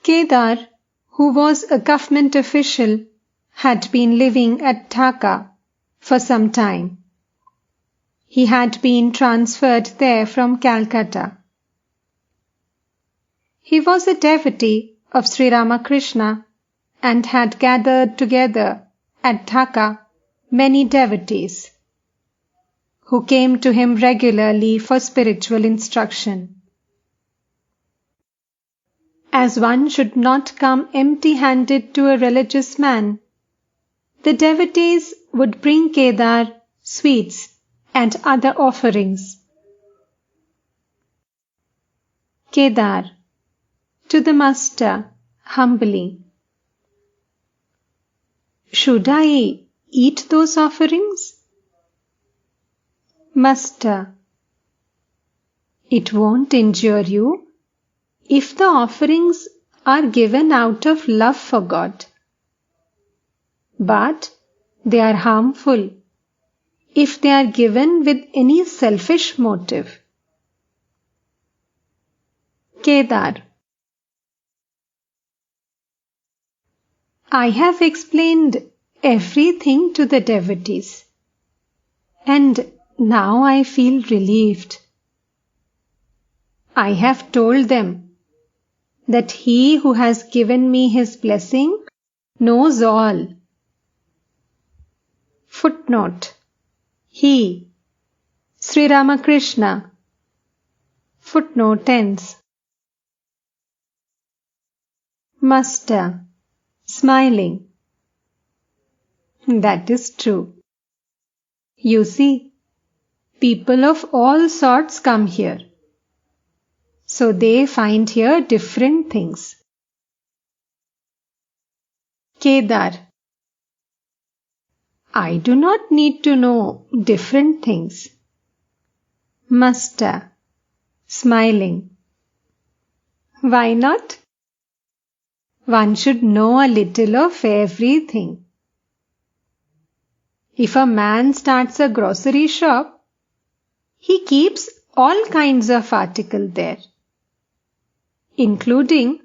Kedar, who was a government official, had been living at Dhaka for some time. He had been transferred there from Calcutta. He was a devotee of Sri Ramakrishna and had gathered together at Dhaka many devotees who came to him regularly for spiritual instruction. As one should not come empty-handed to a religious man, the devotees would bring Kedar sweets and other offerings. Kedar, to the master, humbly, "Should I eat those offerings?" Master, "It won't injure you if the offerings are given out of love for God. But they are harmful if they are given with any selfish motive." Kedar, "I have explained everything to the devotees, and now I feel relieved. I have told them that he who has given me his blessing knows all." Footnote: He, Sri Ramakrishna. Footnote ends. Master, smiling, "That is true. You see, people of all sorts come here, so they find here different things." Kedar, "I do not need to know different things." Master, smiling, "Why not? One should know a little of everything. If a man starts a grocery shop, he keeps all kinds of articles there, including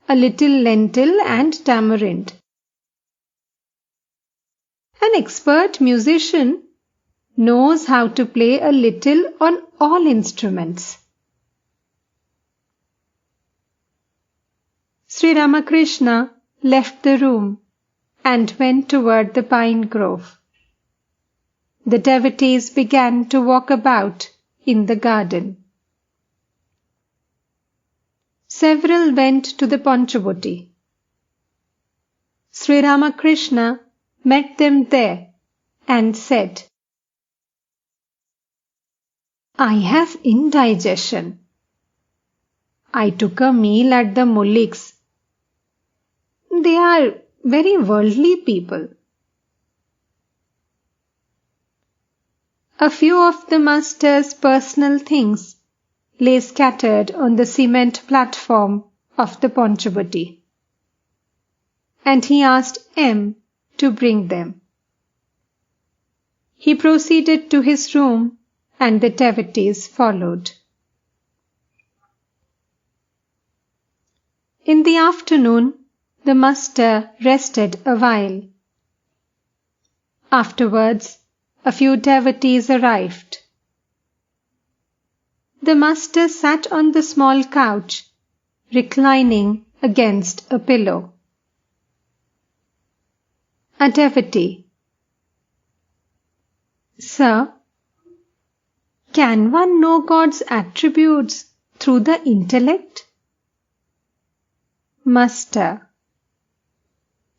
a little lentil and tamarind. An expert musician knows how to play a little on all instruments." Sri Ramakrishna left the room and went toward the pine grove. The devotees began to walk about in the garden. Several went to the Panchavati. Sri Ramakrishna met them there and said, "I have indigestion. I took a meal at the Mulliks. They are very worldly people." A few of the master's personal things lay scattered on the cement platform of the Panchavati, and he asked M to bring them. He proceeded to his room, and the devotees followed. In the afternoon, the master rested a while. Afterwards, a few devotees arrived. The master sat on the small couch, reclining against a pillow. A devotee: "Sir, can one know God's attributes through the intellect?" Master: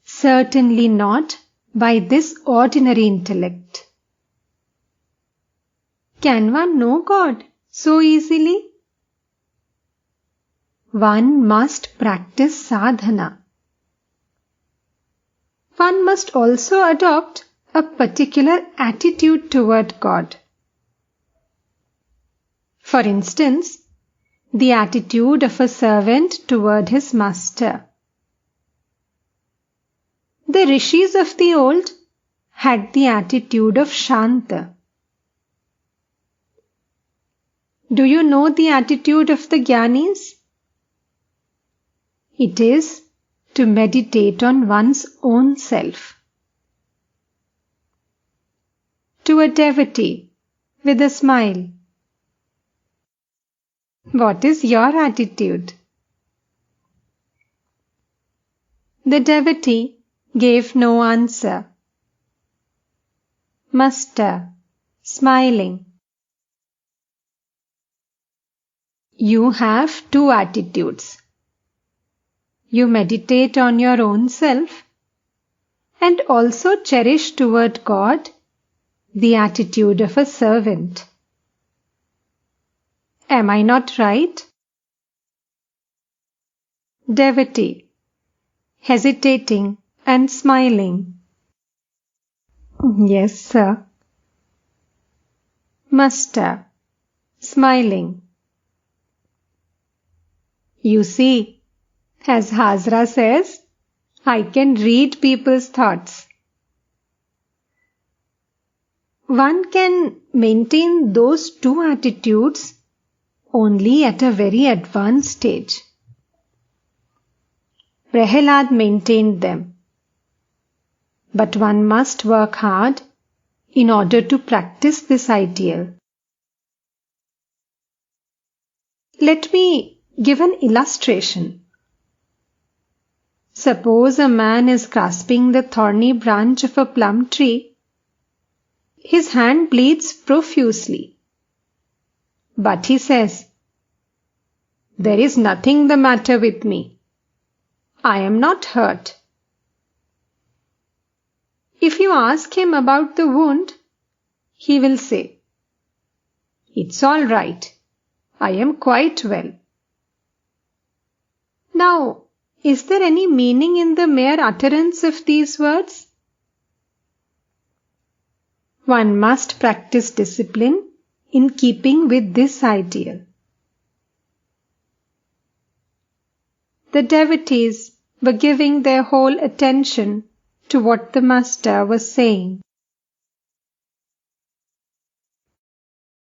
"Certainly not by this ordinary intellect." Can one know God so easily? One must practice sadhana. One must also adopt a particular attitude toward God. For instance, the attitude of a servant toward his master. The rishis of the old had the attitude of Shanta. Do you know the attitude of the Gyanis? It is to meditate on one's own self. To a devotee with a smile, what is your attitude? The devotee gave no answer. Master, smiling. You have two attitudes. You meditate on your own self and also cherish toward God the attitude of a servant. Am I not right? Devotee, hesitating and smiling. Yes, sir. Master, smiling. You see, as Hazra says, I can read people's thoughts. One can maintain those two attitudes only at a very advanced stage. Prahlad maintained them. But one must work hard in order to practice this ideal. Let me give an illustration. Suppose a man is grasping the thorny branch of a plum tree. His hand bleeds profusely. But he says, "There is nothing the matter with me. I am not hurt." If you ask him about the wound, he will say, "It's all right. I am quite well." Now, is there any meaning in the mere utterance of these words? One must practice discipline in keeping with this ideal. The devotees were giving their whole attention to what the Master was saying.